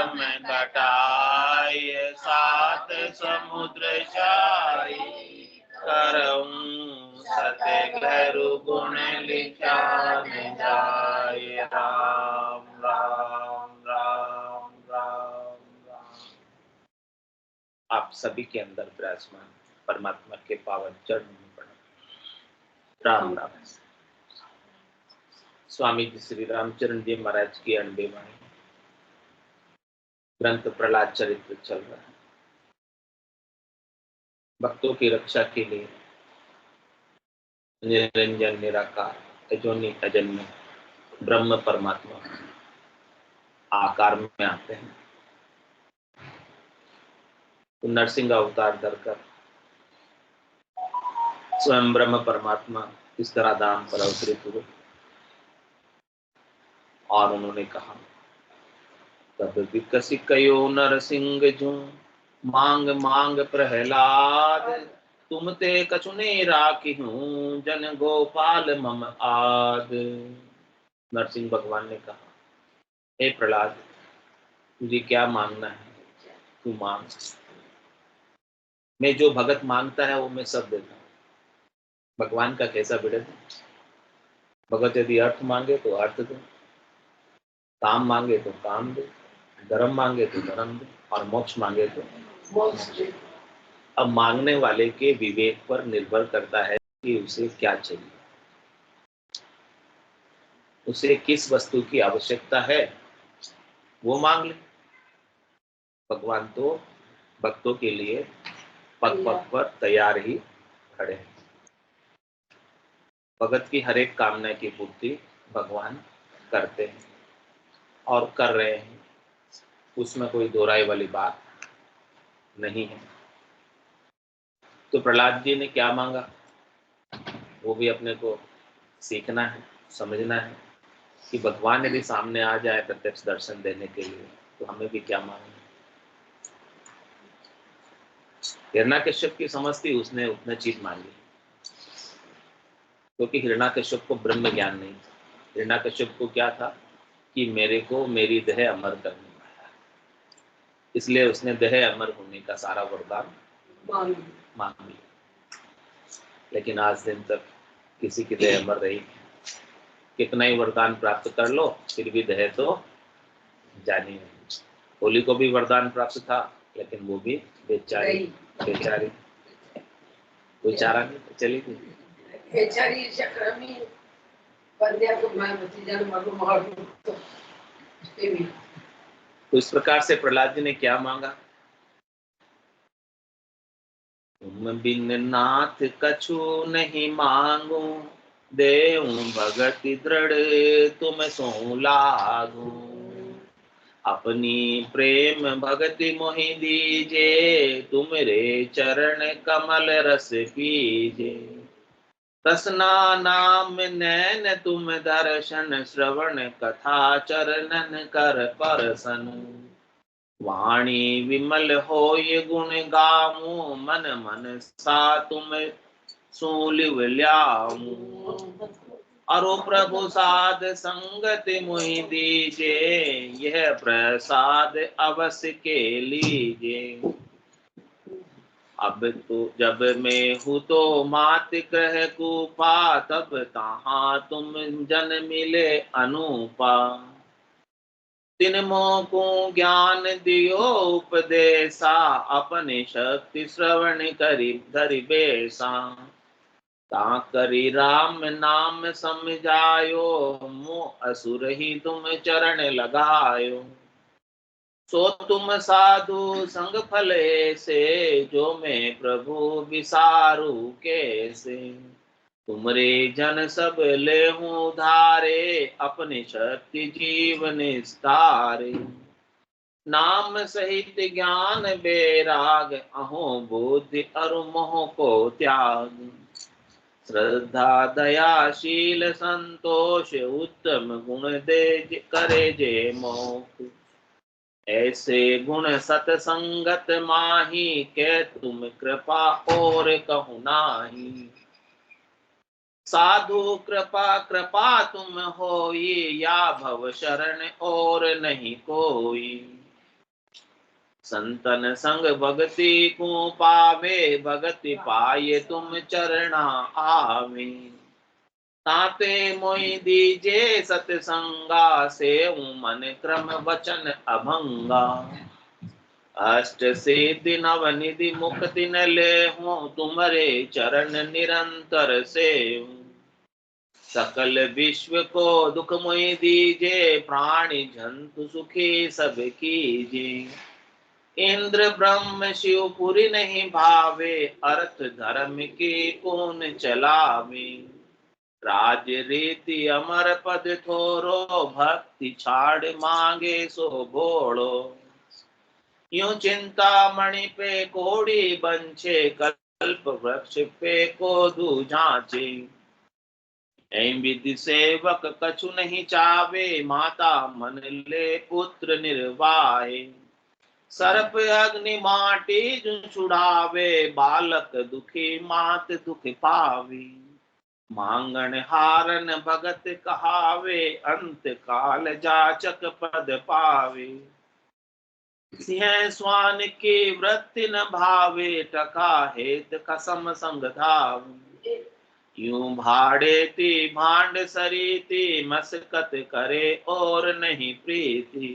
में घटाय सात समुद्र छाई, करऊं सत्य गरु गुण लिखान जाय। राम राम राम राम राम। आप सभी के अंदर विराजमान परमात्मा के पावन चरण में प्रणाम। राम राम। स्वामी जी श्री रामचरण जी महाराज की अनबे वाणी ग्रंथ प्रहलाद चरित्र चल रहा है। भक्तों की रक्षा के लिए निरंजन निराकार अजोनी अजन्य ब्रह्म परमात्मा आकार में आते हैं। तो नरसिंह अवतार धरकर स्वयं ब्रह्म परमात्मा इस तरह धाम पर अवतरित हुए और उन्होंने कहा, तब विकसि कयो नरसिंह जो मांग मांग प्रहलाद, तुम ते कछुने राखी हूं जन गोपाल मम आद। नरसिंह भगवान ने कहा, हे प्रहलाद, तुझे क्या मांगना है तू मांग। मैं जो भगत मांगता है वो मैं सब देता हूँ। भगवान का कैसा विरोध। भगत यदि अर्थ मांगे तो अर्थ दो, काम मांगे तो काम दो, धर्म मांगे तो धर्म दो और मोक्ष मांगे तो मोक्ष दो। अब मांगने वाले के विवेक पर निर्भर करता है कि उसे क्या चाहिए, उसे किस वस्तु की आवश्यकता है, वो मांग ले। भगवान तो भक्तों के लिए पग पग पर तैयार ही खड़े हैं। भगत की हर एक कामना की पूर्ति भगवान करते हैं और कर रहे हैं, उसमें कोई दोहराई वाली बात नहीं है। तो प्रहलाद जी ने क्या मांगा वो भी अपने को सीखना है, समझना है कि भगवान यदि सामने आ जाए प्रत्यक्ष दर्शन देने के लिए तो हमें भी क्या मांगना। हिरण्याकश्यप की समझ थी, उसने उतनी चीज मांगी क्योंकि हिरण्याकश्यप को ब्रह्म ज्ञान नहीं था। हिरण्याकश्यप को क्या था कि मेरे को मेरी देह अमर करनी है, इसलिए उसने देह अमर होने का सारा वरदान मांग लिया। लेकिन आज दिन तक किसी की देह अमर रही, कितना ही वरदान प्राप्त कर लो फिर भी देह तो जानी नहीं। होली को भी वरदान प्राप्त था लेकिन वो भी बेचारी बेचारी कोई चारा नहीं, चली गई बेचारी। तो इस प्रकार से प्रहलाद जी ने क्या मांगा, तुम बिन नाथ कछु नहीं मांगो, देव भगति दृढ़ तुम सो लागो। अपनी प्रेम भगति मोहि दीजे, तुमरे चरण कमल रस पीजे। रसना नाम नैन तुम दर्शन, श्रवण कथा चरणन कर परसन। वाणी विमल होय गुण गामु, मन मन सा तुम सूलिव ल्यामु। अरो प्रभु साध संगति मुहि दीजे, यह प्रसाद अवश्य के लीजे। अब तो जब मैं हूँ तो मात कह कूपा, तब तहाँ तुम जन मिले अनूपा। तिन मोह को ज्ञान दियो उपदेशा, अपने शक्ति श्रवण करी धरि बेसा। ता करी राम नाम समझायो, मोह असुर ही तुम चरण लगायो। सो तुम साधु संग फले से, जो मैं प्रभु विसारू कैसे। तुमरे जन सब लेहूं धारे, अपने शक्ति जीव निस्तारे। नाम सहित ज्ञान बैराग, अहो बुद्धि अरु मोह को त्याग। श्रद्धा दयाशील संतोष, उत्तम गुण दे करे जे मोक्ष। ऐसे गुण सतसंगत माही, के तुम कृपा और कहु नाही। साधु कृपा कृपा तुम होई, या भव शरण और नहीं कोई। संतन संग भगति को पावे, भगति पाए तुम चरणा आवे। ताते मोहि दीजे सतसंगा, से मन क्रम वचन अभंगा। अष्ट सिद्धि नव निधि मुक्ति न ले हूँ, तुम्हारे चरण निरंतर से। सकल विश्व को दुख मोहि दीजे, प्राणी जंतु सुखी सब कीजे। इंद्र ब्रह्म शिव पुरी नहीं भावे, अर्थ धर्म के कौन चलावे। राज रीति अमर पद थोरो, भक्ति छाड़ मांगे सो भोड़ो। यूं चिंता मणि पे कोड़ी बंछे, कल्प वृक्ष पे कोदू झांचे। ऐं विधि सेवक कछु नहीं चावे, माता मन ले पुत्र निर्वाहे। सर्प अग्नि माटी जो छुड़ावे, बालक दुखी मात दुख पावे। मांगन हारन भगत कहावे, अंत काल जाचक पद पावे। सिंह स्वान की वृत्ति न भावे, टका हेत कसम संग धावे। यूं भाड़ेती भांड सरीती, मस्कत करे और नहीं प्रीति।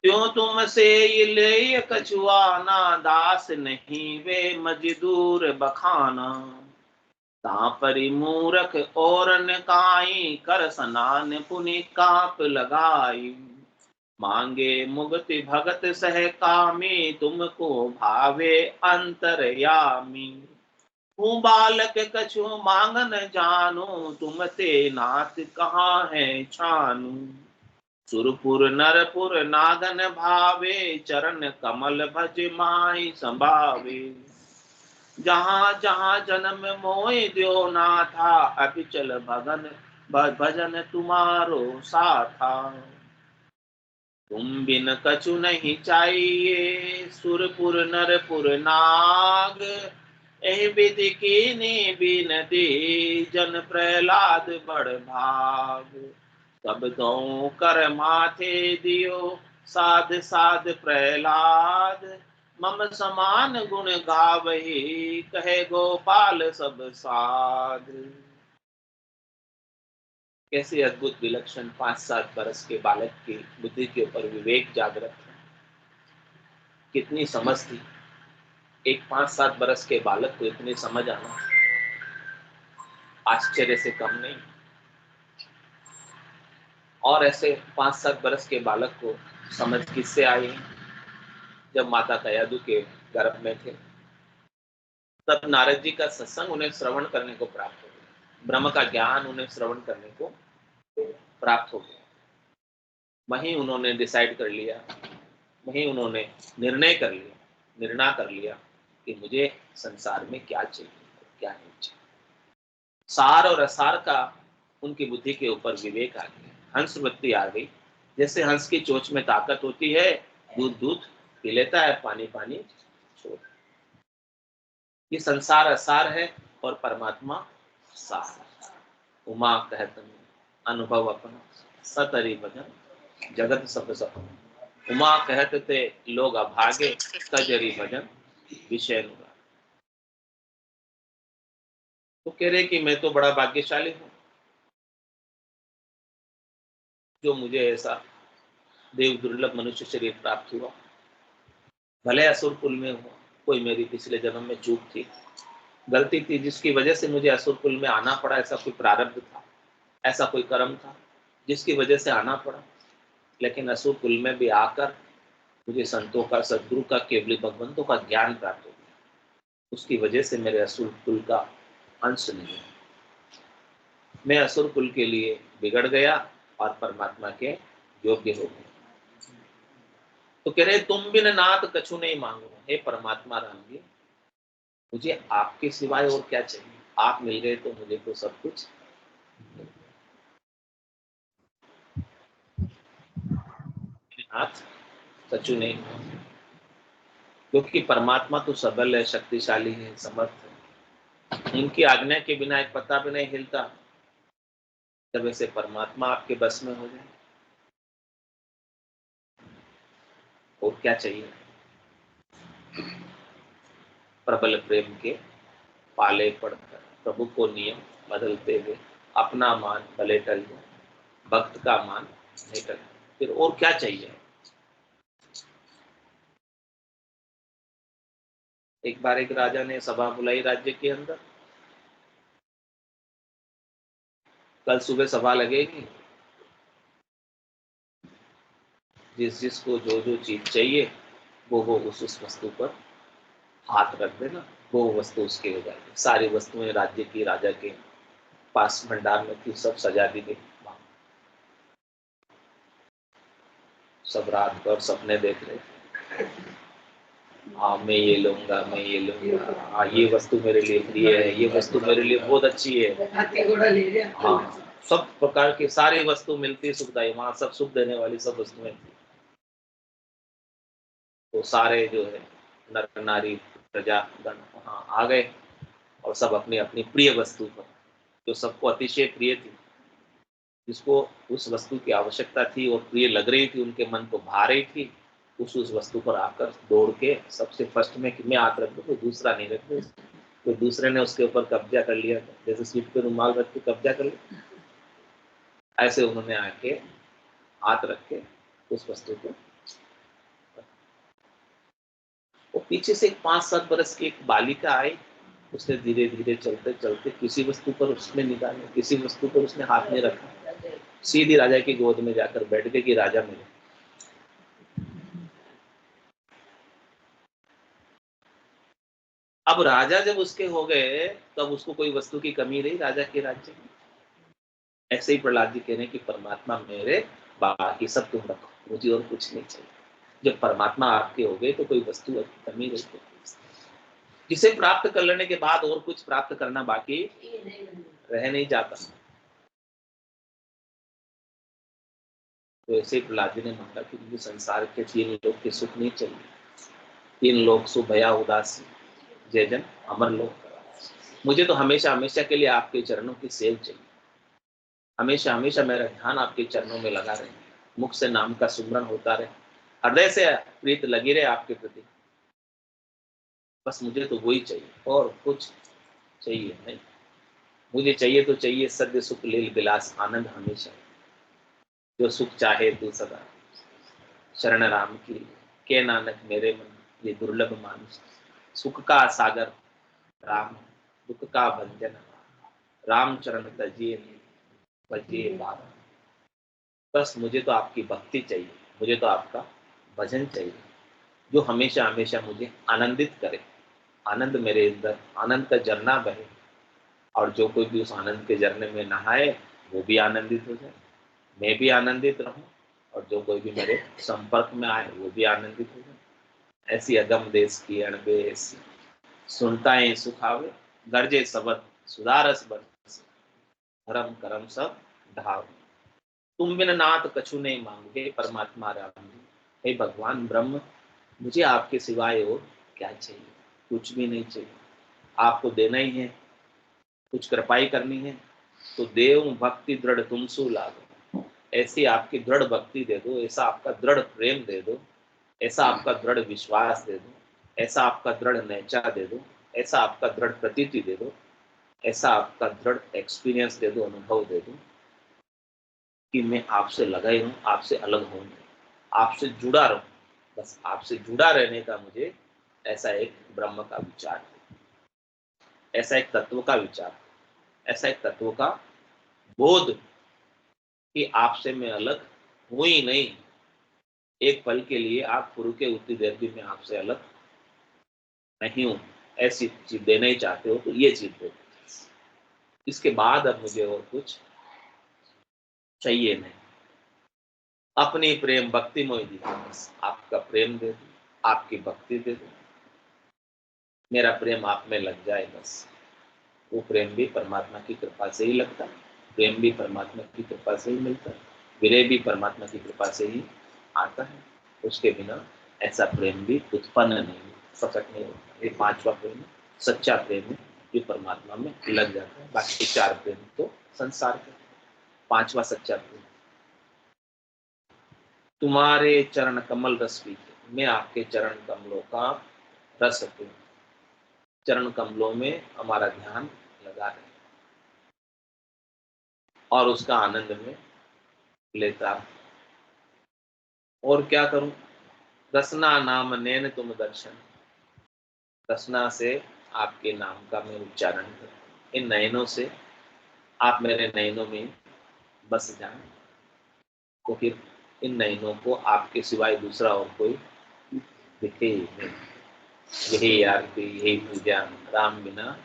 त्यों तुम से ले कछुआना, दास नहीं वे मजदूर बखाना। तापरि मूरख और न काई, कर स्नान पुनि काप लगाई। मांगे मुक्ति भगत सह कामी, तुमको भावे अंतरयामी। हूँ बालक कछु मांगन जानू, तुम ते नाथ कहाँ है छानू। सुरपुर नरपुर नागन भावे, चरण कमल भज माई संभावे। जहाँ जहाँ जन्म मोहि द्यो नाथा, अभिचल भगन भजन तुम्हारो साथा। तुम बिन कछु नहीं चाहिए, सुरपुर नरपुर नाग। एहि विधि कीनी बिनती, जन प्रहलाद बड़ भाग। तब दो कर माथे दियो, साध साध प्रहलाद। मम समान गुण गावही, कहे गोपाल सब साध। कैसे अद्भुत विलक्षण 5-7 वर्ष के बालक की बुद्धि के ऊपर विवेक जागृत है। कितनी समझ थी। एक 5-7 वर्ष के बालक को इतनी समझ आना आश्चर्य से कम नहीं। और ऐसे 5-7 वर्ष के बालक को समझ किससे आई? जब माता कयादु के गर्भ में थे, तब नारद जी का सत्संग उन्हें श्रवण करने को प्राप्त हो गया। ब्रह्म का ज्ञान उन्हें श्रवण करने को प्राप्त हो गया। वहीं उन्होंने डिसाइड कर लिया, वहीं उन्होंने निर्णय कर लिया कि मुझे संसार में क्या चाहिए, क्या नहीं चाहिए। सार और असार का उनकी बुद्धि के ऊपर विवेक आ गया, हंस वृत्ति आ गई। जैसे हंस की चोंच में ताकत होती है, दूध पी लेता है, पानी छोड़। ये संसार असार है और परमात्मा सार। उमा कहत अनुभव अपना, सतरी भजन जगत सब सपन। उमा कहत थे लोग अभागे, कजरी भजन विषय नुरा। तो कह रहे कि मैं तो बड़ा भाग्यशाली हूँ जो मुझे ऐसा देव दुर्लभ मनुष्य शरीर प्राप्त हुआ। भले असुर कुल में हुआ, कोई मेरी पिछले जन्म में चूक थी, गलती थी, जिसकी वजह से मुझे असुर कुल में आना पड़ा। ऐसा कोई प्रारब्ध था, ऐसा कोई कर्म था जिसकी वजह से आना पड़ा। लेकिन असुर कुल में भी आकर मुझे संतों का, सद्गुरु का, केवली भगवंतों का ज्ञान प्राप्त हो गया। उसकी वजह से मेरे असुर कुल का अंश नहीं है। मैं असुर कुल के लिए बिगड़ गया और परमात्मा के योग्य हो गया। तो कह रहे तुम बिन नाथ कछु नहीं मांगो। हे परमात्मा राम जी, मुझे आपके सिवाय और क्या चाहिए? आप मिल गए तो मुझे तो सब कुछ। नाथ कछु नहीं, क्योंकि परमात्मा तो सबल है, शक्तिशाली है, समर्थ है। उनकी आज्ञा के बिना एक पत्ता भी नहीं हिलता। जब ऐसे परमात्मा आपके बस में हो जाए, और क्या चाहिए? प्रबल प्रेम के पाले पड़कर प्रभु को नियम बदलते हुए, अपना मान भले टल जाए, भक्त का मान नहीं टल। फिर और क्या चाहिए? एक बार एक राजा ने सभा बुलाई राज्य के अंदर। कल सुबह सभा लगेगी, जिस जिसको जो जो चीज चाहिए वो उस वस्तु पर हाथ रख देना, वो वस्तु उसके हो जाएगी। सारी वस्तुएं राज्य की राजा के पास भंडार में थी, सब सजा दी गई। सब रात भर सपने देख रहे थे, हाँ मैं ये लूंगा, मैं ये लूंगा, हाँ ये वस्तु मेरे लिए प्रिय है, ये वस्तु मेरे लिए बहुत अच्छी है। हाँ, सब प्रकार की सारी वस्तु मिलती सुखदाई, वहां सब सुख देने वाली सब वस्तुएं थी। तो सारे जो है नर नारी प्रजा गण वहां आ गए और सब अपनी अपनी प्रिय वस्तु पर, जो सबको अतिशय प्रिय थी, जिसको उस वस्तु की आवश्यकता थी और प्रिय लग रही थी, उनके मन को भा रही थी, उस वस्तु पर आकर दौड़ के सबसे फर्स्ट में कि मैं हाथ रख दूं, कोई दूसरा नहीं रख दूं, कोई दूसरे ने उसके ऊपर कब्जा कर लिया था, जैसे सीट पे रुमाल रख के कब्जा कर लिया, ऐसे उन्होंने आके हाथ रख के उस वस्तु को। वो पीछे से 5-7 बरस की एक बालिका आई, उसने धीरे धीरे चलते चलते किसी वस्तु पर उसने निकाले, किसी वस्तु पर उसने हाथ नहीं रखा, सीधी राजा की गोद में जाकर बैठ गई कि राजा मिले। अब राजा जब उसके हो गए, तब उसको कोई वस्तु की कमी रही राजा के राज्य में? ऐसे ही प्रहलाद जी कह रहे हैं कि परमात्मा मेरे, बाकी सब तुम रखो, मुझे और कुछ नहीं चाहिए। जब परमात्मा आपके हो गए तो कोई वस्तु की कमी रही, जिसे प्राप्त कर लेने के बाद और कुछ प्राप्त करना बाकी रह नहीं जाता। तो ऐसे ही प्रहलाद जी ने मांगा कि मुझे संसार के 3 लोग के सुख नहीं चाहिए, 3 लोग सुख भया उदासी, जय जन अमर लोग। मुझे तो हमेशा हमेशा के लिए आपके चरणों की सेव चाहिए, हमेशा हमेशा मेरा ध्यान आपके चरणों में लगा रहे, मुख से नाम का सुमरन होता रहे, हृदय से प्रीत लगी रहे आपके प्रति। बस मुझे तो वही चाहिए और कुछ चाहिए नहीं। मुझे चाहिए तो चाहिए सद्य सुख लील विलास आनंद हमेशा, जो सुख चाहे तू सदा शरण राम की, के नानक मेरे मन ये दुर्लभ मानुष। सुख का सागर राम, दुख का भंजन राम चरण तजिए बजिए बाबा। बस मुझे तो आपकी भक्ति चाहिए, मुझे तो आपका भजन चाहिए, जो हमेशा हमेशा मुझे आनंदित करे, आनंद मेरे अंदर आनंद का झरना बहे, और जो कोई भी उस आनंद के झरने में नहाए वो भी आनंदित हो जाए, मैं भी आनंदित रहूं, और जो कोई भी मेरे संपर्क में आए वो भी आनंदित हो जाए। ऐसी अगम देश की अणबेस सुनता है सुखावे, गर्जे सबद सुधारस बरस, धर्म करम सब ढाव। तुम बिन नाथ कछु नहीं मांगे परमात्मा राम जी, हे भगवान ब्रह्म, मुझे आपके सिवाय और क्या चाहिए? कुछ भी नहीं चाहिए। आपको देना ही है, कुछ कृपाई करनी है तो देव भक्ति दृढ़ तुमसु लागो, ऐसी आपकी दृढ़ भक्ति दे दो, ऐसा आपका दृढ़ प्रेम दे दो, ऐसा आपका दृढ़ विश्वास दे दो, ऐसा आपका दृढ़ नैचा दे दो, ऐसा आपका दृढ़ प्रतीति दे दो, ऐसा आपका दृढ़ एक्सपीरियंस दे दो, अनुभव दे दो कि मैं आपसे लगा ही हूँ, आपसे अलग हूँ, आपसे जुड़ा रहूं। बस आपसे जुड़ा रहने का मुझे ऐसा एक ब्रह्म का विचार, ऐसा एक तत्व का विचार, ऐसा एक तत्व का बोध कि आपसे मैं अलग हूं ही नहीं। एक पल के लिए आप गुरु के उतनी देर भी मैं आपसे अलग नहीं हूं, ऐसी चीज देना ही चाहते हो तो ये चीज दो, इसके बाद अब मुझे और कुछ चाहिए नहीं। अपनी प्रेम भक्ति मोहि दी, बस आपका प्रेम दे दो, आपकी भक्ति दे दो, मेरा प्रेम आप में लग जाए बस। वो प्रेम भी परमात्मा की कृपा से ही लगता है, प्रेम भी परमात्मा की कृपा से ही मिलता है, विरह भी परमात्मा की कृपा से ही आता है। उसके बिना ऐसा प्रेम भी उत्पन्न नहीं, प्रकट नहीं होता। ये 5वां प्रेम है, सच्चा प्रेम है, जो परमात्मा में लग जाता है। बाकी 4 प्रेम तो संसार के। 5वां सच्चा प्रेम, तुम्हारे चरण कमल रस पीते, मैं आपके चरण कमलों का रस पीऊं। चरण कमलों में हमारा ध्यान लगा रहे और उसका आनंद में लेता। और क्या करूं? रसना नाम नैन तुम दर्शन। रसना से आपके नाम का मैं उच्चारण करूं। इन नयनों से आप मेरे नयनों में बस जाएं, तो फिर इन नयनों को आपके सिवाय दूसरा और कोई दिखे ही नहीं। यही आरती, यही पूजा, राम बिना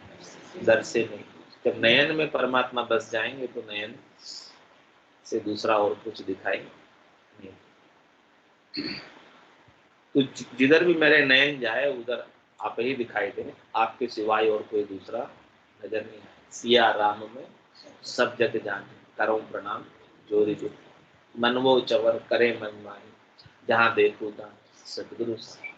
दर से नहीं। जब नयन में परमात्मा बस जाएंगे तो नयन से दूसरा और कुछ दिखाई नहीं। तो जिधर भी मेरे नयन जाए उधर आप ही दिखाई दे, आपके सिवाय और कोई दूसरा नजर नहीं आए। सिया राम में सब जग जाने, करो प्रणाम जोरी जो। मन वो चवर करे मन मानी, जहां देखो तहां सतगुरु साईं।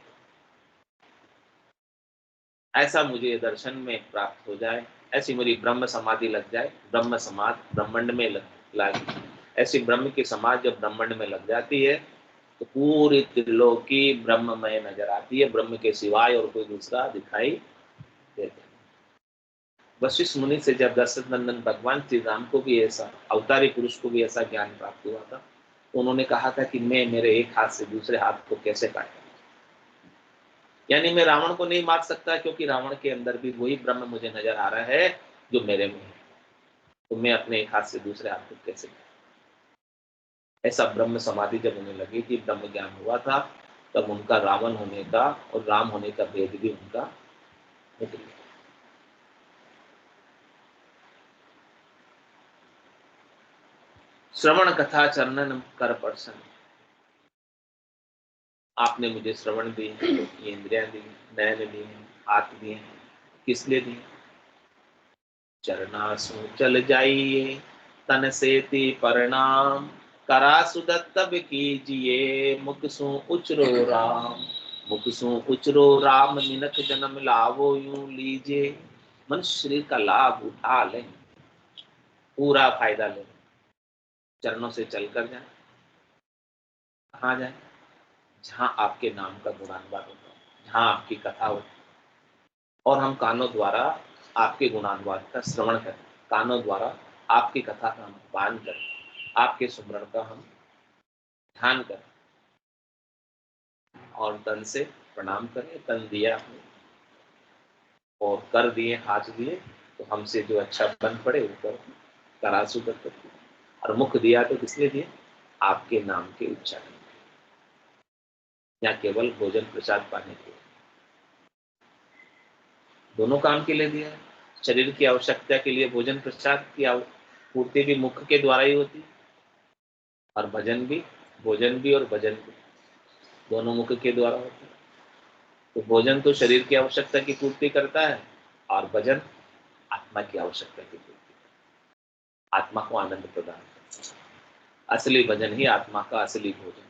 ऐसा मुझे दर्शन में प्राप्त हो जाए, ऐसी मेरी ब्रह्म समाधि लग जाए। ब्रह्म समाधि ब्रह्मांड में लगी। ऐसी ब्रह्म की समाधि जब ब्रह्मांड में लग जाती है तो पूरी त्रिलोकी ब्रह्ममय नजर आती है। ब्रह्म के सिवाय और कोई दूसरा दिखाई देता है। वशिष्ठ मुनि से जब दशरथ नंदन भगवान श्री राम को भी ऐसा, अवतारी पुरुष को भी ऐसा ज्ञान प्राप्त हुआ था, तो उन्होंने कहा था कि मैं मेरे एक हाथ से दूसरे हाथ को कैसे काटा। यानी मैं रावण को नहीं मार सकता, क्योंकि रावण के अंदर भी वही ब्रह्म मुझे नजर आ रहा है जो मेरे में है। तो मैं अपने एक हाथ से दूसरे हाथ को कैसे काटा। ऐसा ब्रह्म समाधि जब उन्हें लगी थी, ब्रह्म ज्ञान हुआ था, तब उनका रावण होने का और राम होने का भेद भी उनका मिट गया। श्रवण कथा चरणन कर पर्सन। आपने मुझे श्रवण दी, ये इंद्रियां दी, नयन दिए, हाथ दिए, किस लिए दिए? चरणासु चल जाइए तन सेति परिणाम, करासु दत्तब कीजिए मुख सु उचरो राम। मुख सु उचरो राम मिनख जन्म लावो यूं लीजिए। मनुष्य शरीर का लाभ उठा लें, पूरा फायदा लें। चरणों से चलकर जाए। कहाँ जाए? जहां आपके नाम का गुणानुवाद होता है, जहां आपकी कथा होती है। और हम कानों द्वारा आपके गुणानुवाद का श्रवण करें, कानों द्वारा आपकी कथा का हम पान करें, आपके सुमरण का हम ध्यान करें, और तन से प्रणाम करें। तन दिया आपने और कर दिए, हाथ दिए, तो हमसे जो अच्छा बन पड़े वो कर, करासु कर। और मुख दिया तो किस लिए दिए? आपके नाम के उच्चारण, या केवल भोजन प्रसाद पाने के लिए? दोनों काम के लिए दिया है। शरीर की आवश्यकता के लिए भोजन प्रसाद की पूर्ति भी मुख के द्वारा ही होती है, और भजन भी, भोजन भी और भजन भी दोनों मुख के द्वारा होते हैं। तो भोजन तो शरीर की आवश्यकता की पूर्ति करता है, और भजन आत्मा की आवश्यकता की पूर्ति, आत्मा को आनंद प्रदान करता है। असली भजन ही आत्मा का असली भोजन।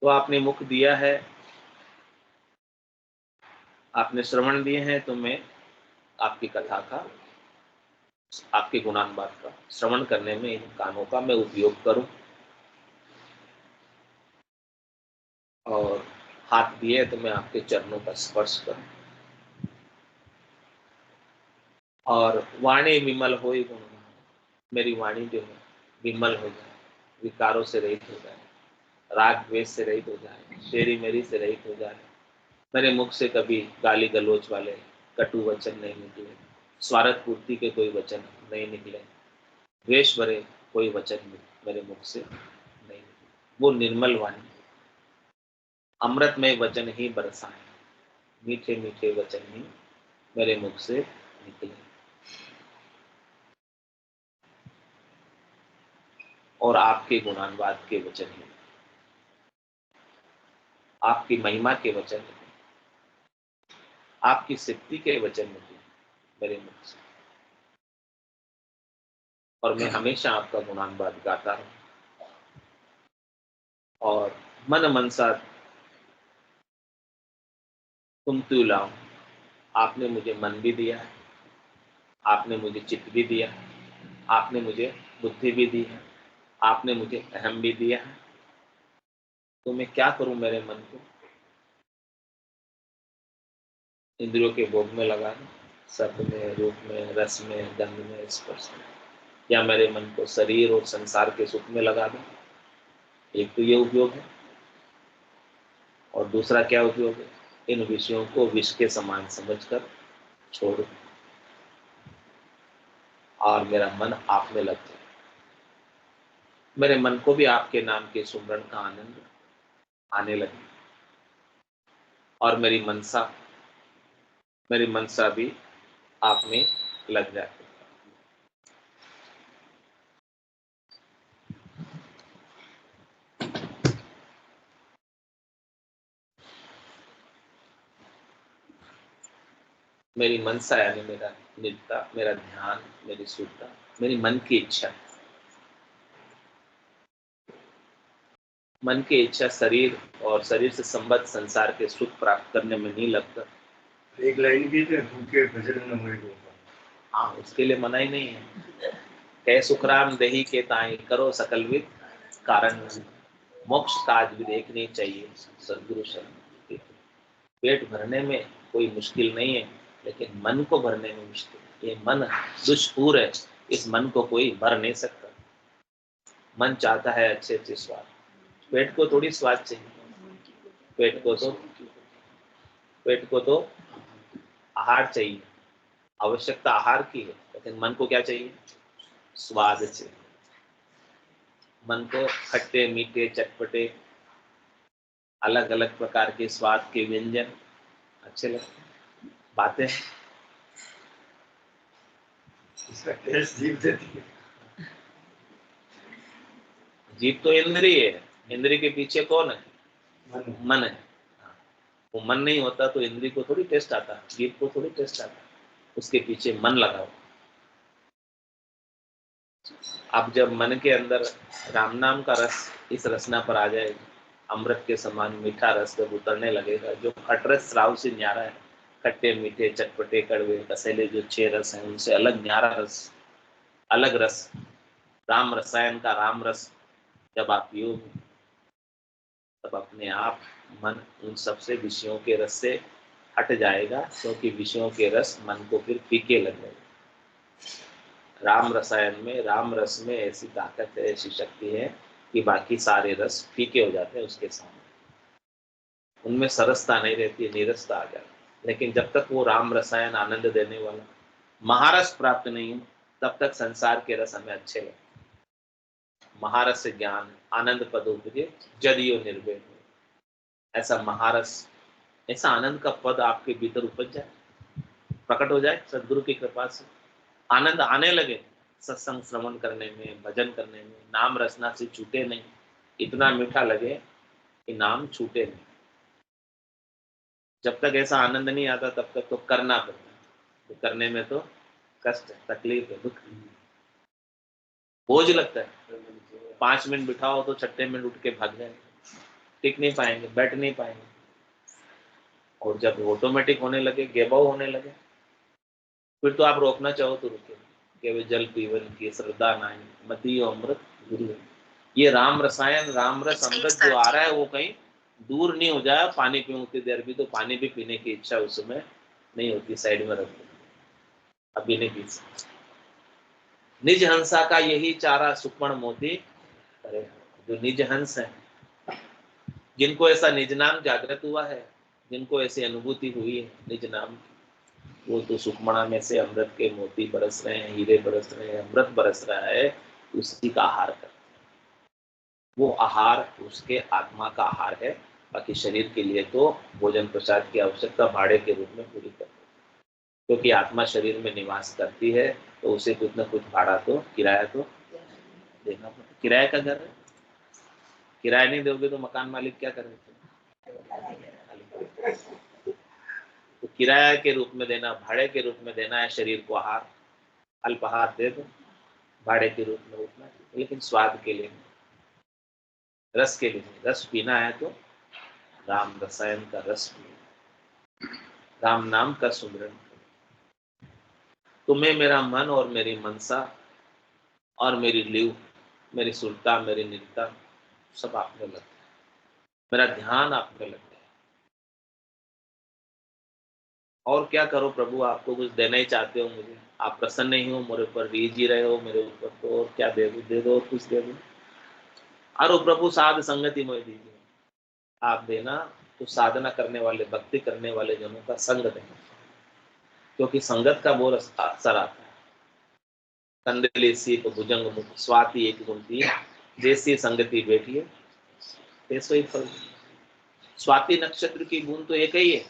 तो आपने मुख दिया है, आपने श्रवण दिए हैं, तो मैं आपकी कथा का, आपके गुणानुवाद का श्रवण करने में इन कानों का मैं उपयोग करूं। और हाथ दिए तो मैं आपके चरणों का स्पर्श करूं। और वाणी विमल हो गुण, मेरी वाणी जो है विमल हो जाए, विकारों से रहित हो जाए, राग द्वेष से रहित हो जाए, तेरी मेरी से रहित हो जाए। मेरे मुख से कभी गाली गलोच वाले कटु वचन नहीं निकले, स्वार्थ पूर्ति के कोई वचन नहीं निकले, द्वेष भरे कोई वचन मेरे मुख से नहीं निकले। वो निर्मल वाणी, अमृतमय वचन ही बरसाए, मीठे मीठे वचन ही मेरे मुख से निकले। और आपके गुणानुवाद के वचन ही, आपकी महिमा के वचन ही, आपकी शक्ति के वचन ही मेरे मुख से। और मैं हमेशा आपका गुणानुवाद गाता हूँ। और मन मनसा तुम तू लाओ। आपने मुझे मन भी दिया है, आपने मुझे चित्त भी दिया है, आपने मुझे बुद्धि भी दी है, आपने मुझे अहम भी दिया है, तो मैं क्या करूं मेरे मन को? इंद्रियों के भोग में लगा दूं, शब्द में, रूप में, रस में, गंध में, स्पर्श में, या मेरे मन को शरीर और संसार के सुख में लगा दूं? एक तो ये उपयोग है, और दूसरा क्या उपयोग है? इन विषयों को विष के समान समझकर छोड़ दूं और मेरा मन आप में लग जाए। मेरे मन को भी आपके नाम के सुमरण का आनंद आने लगे, और मेरी मनसा भी आप में लग जाए। मेरी मनसा यानी मेरा नित्ता, मेरा ध्यान, मेरी शुद्धता, मेरी मन की इच्छा। मन की इच्छा शरीर और शरीर से संबद्ध संसार के सुख प्राप्त करने में नहीं लगता। एक लाइन भी तो भूखे भजन न होए गो। हाँ, उसके लिए मना ही नहीं है। कह सुखराम दही के ताई करो सकल विद कारण, मोक्ष काज भी देखनी चाहिए सदगुरु शरण। पेट भरने में कोई मुश्किल नहीं है, लेकिन मन को भरने में मुश्किल है। ये मन दुष्पूर है, इस मन को कोई भर नहीं सकता। मन चाहता है अच्छे अच्छे स्वाद, पेट को थोड़ी स्वाद चाहिए। पेट को तो आहार चाहिए, आवश्यकता आहार की है, लेकिन मन को क्या चाहिए? स्वाद चाहिए। मन को खट्टे मीठे चटपटे अलग अलग प्रकार के स्वाद के व्यंजन अच्छे लगते हैं। बातें इसका टेस्ट जीभ देती है। जीभ तो इंद्रिय है, इंद्रिय के पीछे कौन है? मन है। वो मन नहीं होता तो इंद्रिय को थोड़ी टेस्ट आता, जीभ को थोड़ी टेस्ट आता, उसके पीछे मन लगाओ। अब जब मन के अंदर राम नाम का रस इस रसना पर आ जाएगा, अमृत के समान मीठा रस जब उतरने लगेगा, जो खटरस श्राव से न्यारा है, खट्टे मीठे चटपटे कड़वे कसेले जो 6 रस हैं, उनसे अलग न्यारा रस, अलग रस, राम रसायन का राम रस जब आप पियोगे, तब अपने आप मन उन सबसे विषयों के रस से हट जाएगा, क्योंकि विषयों के रस मन को फिर फीके लग जाएगा। राम रसायन में, राम रस में ऐसी ताकत है, ऐसी शक्ति है कि बाकी सारे रस फीके हो जाते हैं उसके सामने। उनमें सरसता नहीं रहती, नीरसता आ जाती है। लेकिन जब तक वो राम रसायन आनंद देने वाला महारस प्राप्त नहीं हो, तब तक संसार के रस हमें अच्छे लगते। महारस ज्ञान आनंद पद उपजे जदियो निर्भय, ऐसा महारस, ऐसा आनंद का पद आपके भीतर उपज जाए, प्रकट हो जाए सदगुरु की कृपा से, आनंद आने लगे सत्संग श्रवण करने में, भजन करने में, नाम रसना से छूटे नहीं, इतना मीठा लगे कि नाम छूटे नहीं। जब तक ऐसा आनंद नहीं आता तब तक तो करना पड़ता है, तो करने में तो कष्ट है, तकलीफ है, दुख है, बोझ लगता है। 5 मिनट बिठाओ तो 6 मिनट उठ के भाग जाएंगे, टिक नहीं पाएंगे, बैठ नहीं पाएंगे। और जब ऑटोमेटिक होने लगे, गेबाव होने लगे, फिर तो आप रोकना चाहो तो रुके। केवल जल पीवन की श्रद्धा नाई मती अमृत गुरु। ये राम रसायन, राम रस अमृत जो आ रहा है वो कहीं दूर नहीं हो जाए। पानी पीऊं उतनी देर भी, तो पानी भी पीने की इच्छा उस समय नहीं होती, साइड में रख दो, अभी नहीं पी सकते। निज हंसा का यही चारा सुपर्ण मोती। अरे जो निज हंस है, जिनको ऐसा निज नाम जागृत हुआ है, जिनको ऐसी अनुभूति हुई है निज नाम की, वो तो सुखमणा में से अमृत के मोती बरस रहे हैं, हीरे बरस रहे हैं, अमृत बरस रहा है, उसी का आहार करते हैं। वो आहार उसके आत्मा का आहार है। बाकी शरीर के लिए तो भोजन प्रसाद की आवश्यकता भाड़े के रूप में पूरी करते हैं, क्योंकि आत्मा शरीर में निवास करती है, तो उसे कुछ न कुछ भाड़ा तो, किराया तो देना पड़ता। किराए का घर है, किराया नहीं दोगे तो मकान मालिक क्या करेंगे? तो किराया के रूप में देना, भाड़े के रूप में देना है शरीर को आहार, अल्पाहार दे दो, भाड़े के रूप में उठना, लेकिन स्वाद के लिए, रस के लिए। रस पीना है तो राम रसायन का रस पियो, राम नाम का सुमिरन करो। तुम्हें मेरा मन और मेरी मनसा और मेरी लीव मेरी सुरता, मेरी निरता सब आप में लग गया, मेरा ध्यान आप में लग गया। और क्या करो प्रभु, आपको कुछ देना ही चाहते हो मुझे, आप प्रसन्न नहीं हो मेरे ऊपर, रीझ ही रहे हो मेरे ऊपर, तो और क्या दे दो और कुछ दे दो। अरे प्रभु साध संगति मोहि दीजिए, आप देना तो साधना करने वाले, भक्ति करने वाले जनों का संग देना, क्योंकि संगत का बहुत असर आता है। कंदली सीप भुजंग मुख स्वाति एक गुणती, जैसी संगति बैठिए तैसो ही फल। स्वाति नक्षत्र की बूंद तो एक ही है,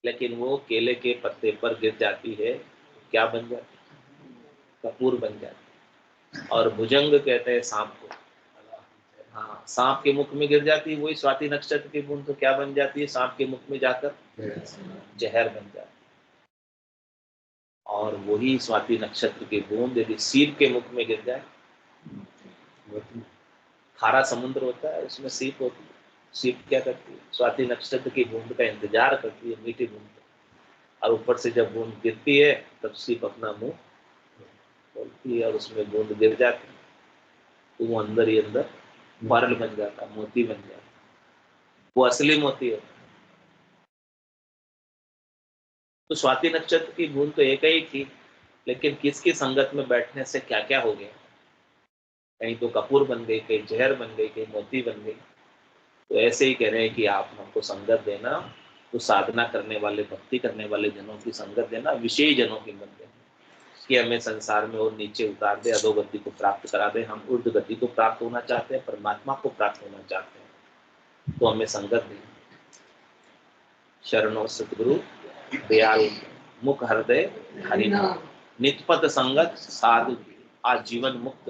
लेकिन वो केले के पत्ते पर गिर जाती है, क्या बन जाती है? कपूर बन जाती है। और भुजंग कहते हैं सांप को, हाँ, सांप के मुख में गिर जाती है वही स्वाति नक्षत्र की बूंद, तो क्या बन जाती है? सांप के मुख में जाकर जहर बन जाती है। और वही स्वाति नक्षत्र की बूंद यदि सीप के मुख में गिर जाए, खारा समुद्र होता है उसमें सीप होती है, सीप क्या करती है? स्वाति नक्षत्र की बूंद का इंतजार करती है, मीठी बूंद, और ऊपर से जब बूंद गिरती है तब सीप अपना मुंह खोलती है और उसमें बूंद गिर जाती है, तो वो अंदर ही अंदर पर्ल बन जाता, मोती बन जाता, वो असली मोती है। तो स्वाति नक्षत्र की बूंद तो एक ही थी, लेकिन किसकी संगत में बैठने से क्या क्या हो गया, कहीं तो कपूर बन गई, कहीं जहर बन गई, कहीं मोती बन गई। तो ऐसे ही कह रहे हैं कि आप हमको संगत देना, तो साधना करने वाले, भक्ति करने वाले जनों की संगत देना, विशेष जनों की मत देना कि हमें संसार में और नीचे उतार दे, अधोगति को प्राप्त करा दे। हम ऊर्ध गति को प्राप्त होना चाहते हैं, परमात्मा को प्राप्त होना चाहते हैं, तो हमें संगत दे। शरणों सतगुरु दयाल मुख हृदय हरिनाम, नितपत संगत साधु आज जीवन मुक्त।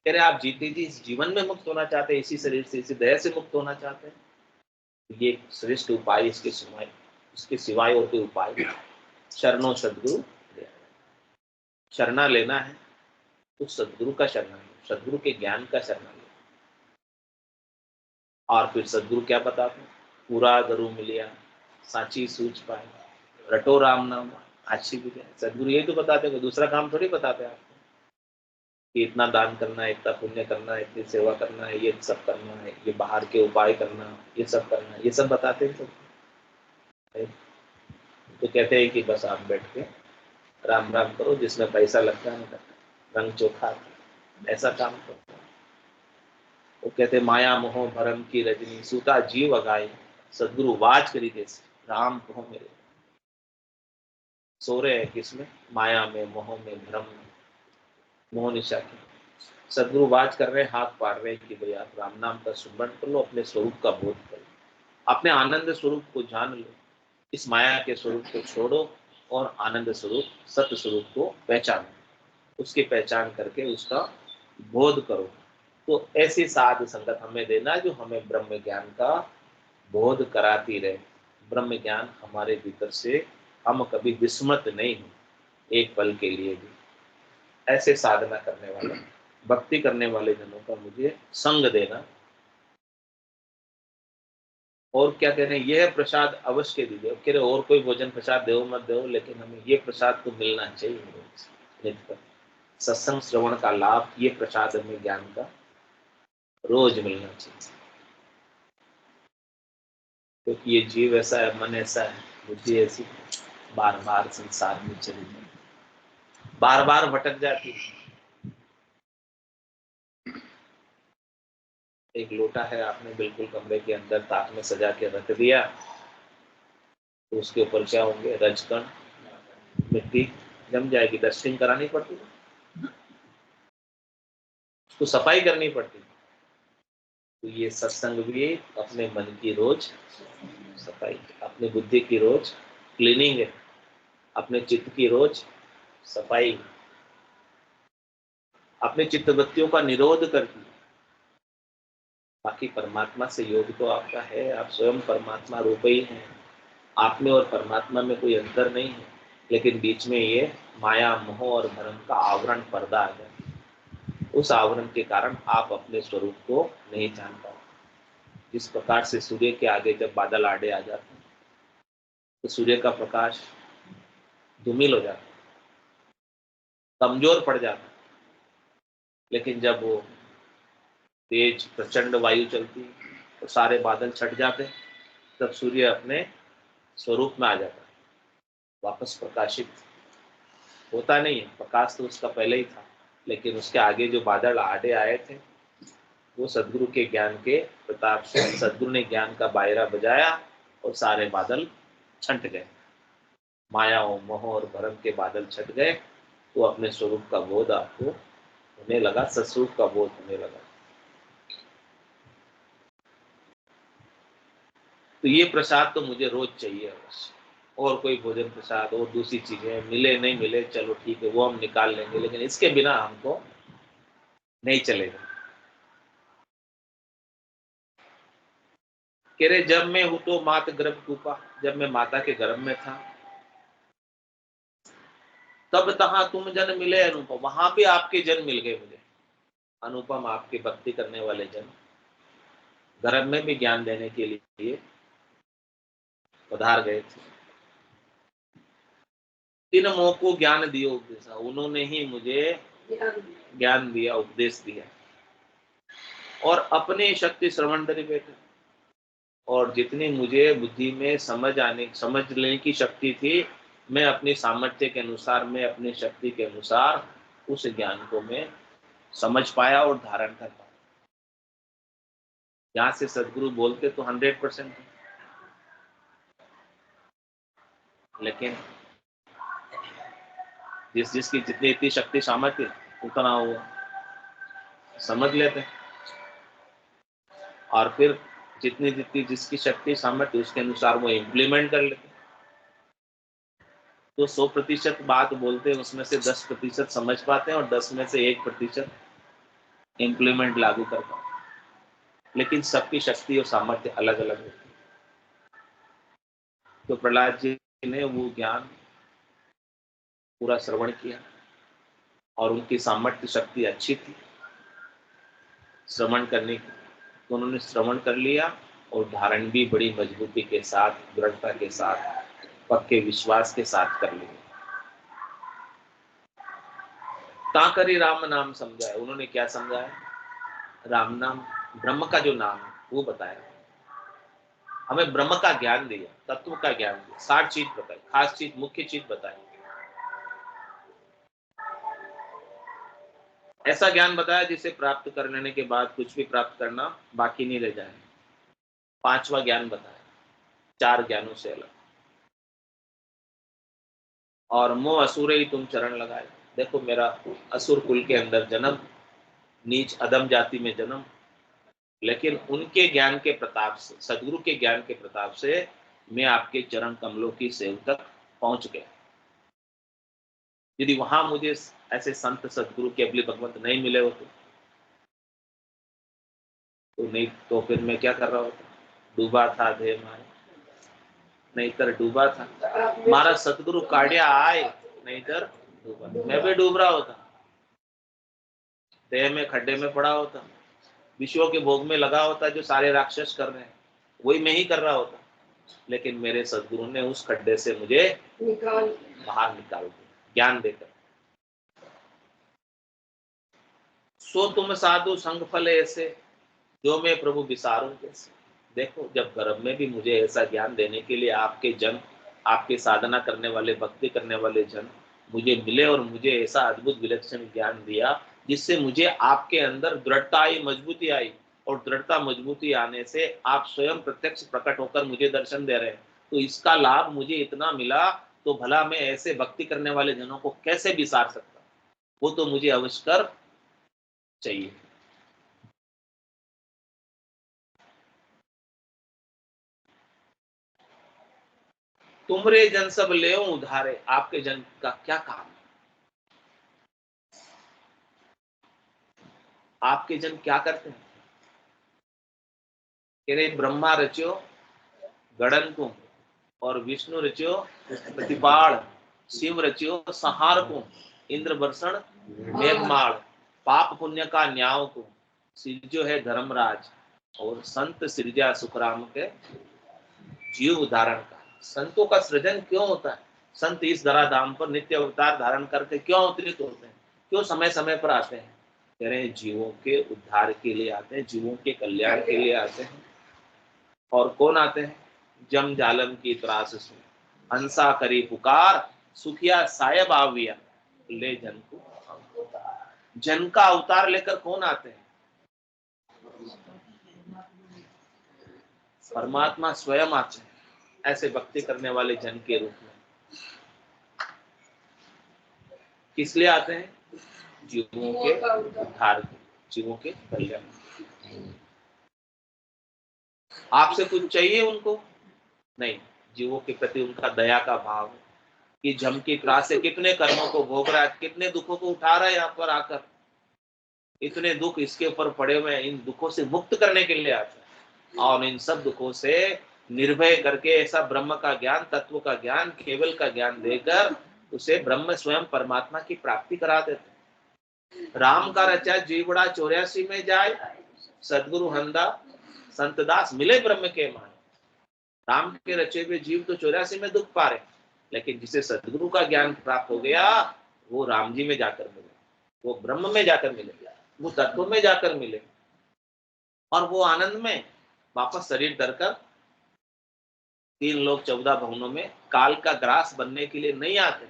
कह रहे आप जीते जी इस जीवन में मुक्त होना चाहते हैं, इसी शरीर से, इसी देह से मुक्त होना चाहते हैं, ये श्रेष्ठ उपाय, इसके सिवाय और कोई उपाय नहीं। शरणों सदगुरु, शरणा लेना है तो सदगुरु का शरणा लो, सदगुरु के ज्ञान का शरणा लो। और फिर सदगुरु क्या बताते हैं? पूरा गुरु मिलिया साची सूझ पाए, रटो राम नाम अच्छी भी है। सदगुरु यही तो बताते हैं, दूसरा काम थोड़ी बताते हैं आपको कि इतना दान करना है, इतना पुण्य करना है, इतनी सेवा करना है, ये सब करना है, ये बाहर के उपाय करना, ये सब करना है, ये सब बताते हैं। तो कहते हैं कि बस आप बैठ के राम राम करो, जिसमें पैसा लगता है ना, रंग चोखा ऐसा काम करो। वो कहते माया मोह भरम की रजनी सूता जीव अगाई, सदगुरु वाच करी देसी राम कहो मेरे। सो रहे हैं किसमें? माया में, मोह में, भ्रम में, मोह निशा के। सदगुरु वाच कर रहे हैं, हाथ पाड़ रहे हैं कि भाई आप राम नाम का सुमरण कर लो, अपने स्वरूप का बोध करो, अपने आनंद स्वरूप को जान लो, इस माया के स्वरूप को छोड़ो और आनंद स्वरूप, सत्य स्वरूप को पहचानो, उसकी पहचान करके उसका बोध करो। तो ऐसी साध संगत हमें देना जो हमें ब्रह्म ज्ञान का बोध कराती रहे, ब्रह्म ज्ञान हमारे भीतर से हम कभी विस्मृत नहीं हो एक पल के लिए भी। ऐसे साधना करने वाले, भक्ति करने वाले जनों का मुझे संग देना। और क्या कह रहे हैं? यह प्रसाद अवश्य दीजिए। कह रहे और कोई भोजन प्रसाद दो मत दो, लेकिन हमें ये प्रसाद तो मिलना चाहिए। सत्संग श्रवण का लाभ, ये प्रसाद हमें ज्ञान का रोज मिलना चाहिए, क्योंकि ये जीव ऐसा है, मन ऐसा है, बुद्धि ऐसी, बार बार संसार में चली जाती, बार बार भटक जाती है। एक लोटा है, आपने बिल्कुल कमरे के अंदर ताक में सजा के रख दिया, तो उसके ऊपर क्या होंगे? रजकण, मिट्टी जम जाएगी, डस्टिंग करानी पड़ती है, उसको सफाई करनी पड़ती है। तो ये सत्संग भी अपने मन की रोज सफाई, अपनी बुद्धि की रोज क्लीनिंग है, अपने चित्त की रोज सफाई, अपने चित्तवृत्तियों का निरोध करती है। बाकी परमात्मा से योग तो आपका है, आप स्वयं परमात्मा रूप ही हैं, आप में और परमात्मा में कोई अंतर नहीं है, लेकिन बीच में ये माया, मोह और भ्रम का आवरण, पर्दा आ जाए। उस आवरण के कारण आप अपने स्वरूप को नहीं जान पाओ। जिस प्रकार से सूर्य के आगे जब बादल आड़े आ जाते हैं तो सूर्य का प्रकाश धूमिल हो जाता है, कमजोर पड़ जाता है, लेकिन जब वो तेज प्रचंड वायु चलती तो सारे बादल छट जाते, तब सूर्य अपने स्वरूप में आ जाता, वापस प्रकाशित होता नहीं है। प्रकाश तो उसका पहले ही था, लेकिन उसके आगे जो बादल आड़े आए थे वो सदगुरु के ज्ञान के प्रताप से सदगुरु ने ज्ञान का बायरा बजाया और सारे बादल छंट गए। माया और मोह और भ्रम के बादल छट गए, तो अपने स्वरूप का बोध आपको होने लगा, सस्वरूप का बोध होने लगा। तो ये प्रसाद तो मुझे रोज चाहिए अवश्य। और कोई भोजन प्रसाद और दूसरी चीजें मिले नहीं मिले चलो ठीक है, वो हम निकाल लेंगे, लेकिन इसके बिना हमको नहीं चलेगा। कह रहे जब मैं हूं तो मात गर्भ कूपा, जब मैं माता के गर्भ में था तब तहां तुम जन मिले अनुपम, वहां भी आपके जन मिल गए मुझे, अनुपम आपके भक्ति करने वाले जन गर्भ में भी ज्ञान देने के लिए पधार गए थे। तीन मोह को ज्ञान दियो उपदेश, उन्होंने ही मुझे ज्ञान दिया, उपदेश दिया। और अपने शक्ति श्रवण धरि बैठे, और जितनी मुझे बुद्धि में समझ लेने की शक्ति थी, मैं अपनी सामर्थ्य के अनुसार, मैं अपनी शक्ति के अनुसार उस ज्ञान को मैं समझ पाया और धारण कर पाया। यहाँ से सदगुरु बोलते तो 100%, लेकिन जिसकी जितनी इतनी शक्ति सामर्थ्य उतना वो समझ लेते, और फिर जितनी जितनी जिसकी शक्ति सामर्थ्य उसके अनुसार वो इम्प्लीमेंट कर लेते। तो 100% बात बोलते हैं, उसमें से 10% समझ पाते हैं और 10 में से 1% इम्प्लीमेंट लागू कर पाते हैं। लेकिन सबकी शक्ति और सामर्थ्य अलग अलग होती है। तो प्रहलाद जी ने वो ज्ञान पूरा श्रवण किया और उनकी सामर्थ्य शक्ति अच्छी थी श्रवण करने की, तो उन्होंने श्रवण कर लिया और धारण भी बड़ी मजबूती के साथ, दृढ़ता के साथ, पक्के विश्वास के साथ कर लिया। ताकरी राम नाम समझाया, उन्होंने क्या समझाया? राम नाम, ब्रह्म का जो नाम है वो बताया, हमें ब्रह्म का ज्ञान दिया, तत्व का ज्ञान दिया, 60 चीज बताई, खास चीज, मुख्य चीज बताई। ऐसा ज्ञान बताया जिसे प्राप्त कर लेने के बाद कुछ भी प्राप्त करना बाकी नहीं रह जाए। 5वां ज्ञान बताया, 4 ज्ञानों से अलग। और मोह असुर ही तुम चरण लगाए, देखो मेरा असुर कुल के अंदर जन्म, नीच अधम जाति में जन्म, लेकिन उनके ज्ञान के प्रताप से, सदगुरु के ज्ञान के प्रताप से मैं आपके चरण कमलों की सेव तक पहुंच गया। यदि वहां मुझे ऐसे संत सदगुरु के अगले भगवंत नहीं मिले होते तो नहीं, तो फिर मैं क्या कर रहा होता? डूबा था देह माया, नहींतर डूबा था। मारा सतगुरु काढ़िया आए, नहींतर डूबा, मैं भी डूब रहा होता, देह में खड्डे में पड़ा होता, विषयों के भोग में लगा होता, जो सारे राक्षस कर रहे हैं वही मैं ही कर रहा होता। लेकिन मेरे सदगुरु ने उस खड्डे से मुझे बाहर निकाल दिया ज्ञान देकर। सो तुम साधु संग फल ऐसे, जो मैं प्रभु विसारूं कैसे। देखो जब गर्भ में भी मुझे ऐसा ज्ञान देने के लिए आपके जन, आपके साधना करने वाले, भक्ति करने वाले जन मुझे मिले और मुझे ऐसा अद्भुत विलक्षण ज्ञान दिया जिससे मुझे आपके अंदर दृढ़ता आई, मजबूती आई, और दृढ़ता मजबूती आने से आप स्वयं प्रत्यक्ष प्रकट होकर मुझे दर्शन दे रहे हैं, तो इसका लाभ मुझे इतना मिला, तो भला मैं ऐसे भक्ति करने वाले जनों को कैसे विसार सकता? वो तो मुझे अवश्य कर चाहिए। तुमरे जन सब ले उधारे, आपके जन का क्या काम है? आपके जन क्या करते हैं? कह रहे ब्रह्मा रच्यो गड़न को, और विष्णु रच्यो प्रतिपाल, शिव रच्यो संहार को, इंद्र बर्षण मेघमाल, पाप पुण्य का न्याय को, सिरजो है धर्मराज, और संत सृजा सुखराम के जीव उदाहरण का। संतों का सृजन क्यों होता है? संत इस धराधाम पर नित्य अवतार धारण करके क्यों अवतरित होते हैं? क्यों समय समय पर आते हैं? कह रहे हैं जीवों के उद्धार के लिए आते हैं, जीवों के कल्याण के लिए आते हैं। और कौन आते हैं? जम जालम की त्रास से हंसा करी पुकार, सुखिया साहेब आविया, ले जन को। जन का अवतार लेकर कौन आते हैं? परमात्मा स्वयं आते हैं, ऐसे भक्ति करने वाले जन के रूप में। किस लिए आते हैं? जीवों के उद्धार के, जीवों के कल्याण। आपसे कुछ चाहिए उनको? नहीं, जीवों के प्रति उनका दया का भाव है कि जम की त्रास से कितने कर्मों को भोग रहा है, कितने दुखों को उठा रहा है यहाँ पर आकर, इतने दुख इसके ऊपर पड़े हुए हैं, इन दुखों से मुक्त करने के लिए आता है और इन सब दुखों से निर्भय करके ऐसा ब्रह्म का ज्ञान, तत्व का ज्ञान, केवल का ज्ञान देकर उसे ब्रह्म स्वयं परमात्मा की प्राप्ति करा देते। राम का रचा जीवड़ा 84 में जाए, सदगुरु हंदा संतदास मिले ब्रह्म के मान। राम के रचे हुए जीव तो 84 में दुख पा रहे, लेकिन जिसे सदगुरु का ज्ञान प्राप्त हो गया वो राम जी में जाकर मिले, वो ब्रह्म में जाकर मिले, वो तत्व में जाकर मिले और वो आनंद में वापस शरीर धरकर 3 लोक 14 भवनों में काल का ग्रास बनने के लिए नहीं आते।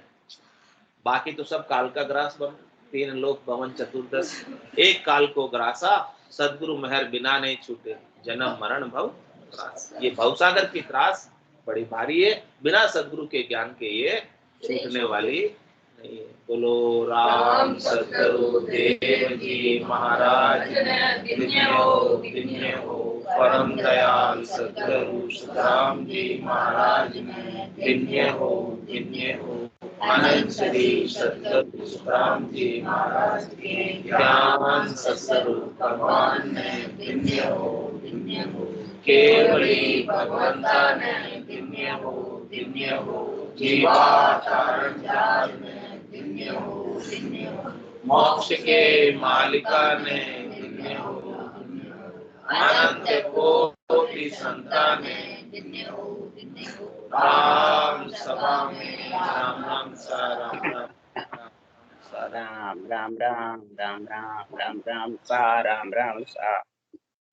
बाकी तो सब काल का ग्रास बन, 3 लोक भवन चतुर्दश, एक काल को ग्रासा, सदगुरु मेहर बिना नहीं छूटे, जन्म मरण भव त्रास। ये भवसागर की त्रास बड़ी भारी है, बिना सदगुरु के ज्ञान के ये छूटने वाली नहीं है। बोलो राम सदगुरु देव जी महाराज, धन्य हो परम दयाल सदगुरु सुखराम जी महाराज, धन्य हो आनंद श्री सदगुरु सुखराम जी महाराज के ज्ञान सत्स्वरूप भगवान ने, धन्य हो केवली भगवंता ने, धन्य हो जीवाचारण जाल ने, धन्य हो मोक्ष के मालिका ने, धन्य हो अनंत कोटि संतान ने, धन्य हो राम सभा में राम राम सा राम राम राम राम राम राम राम राम सा राम राम सा।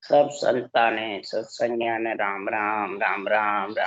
सब संतानें सत्संज्ञा ने राम राम राम राम राम।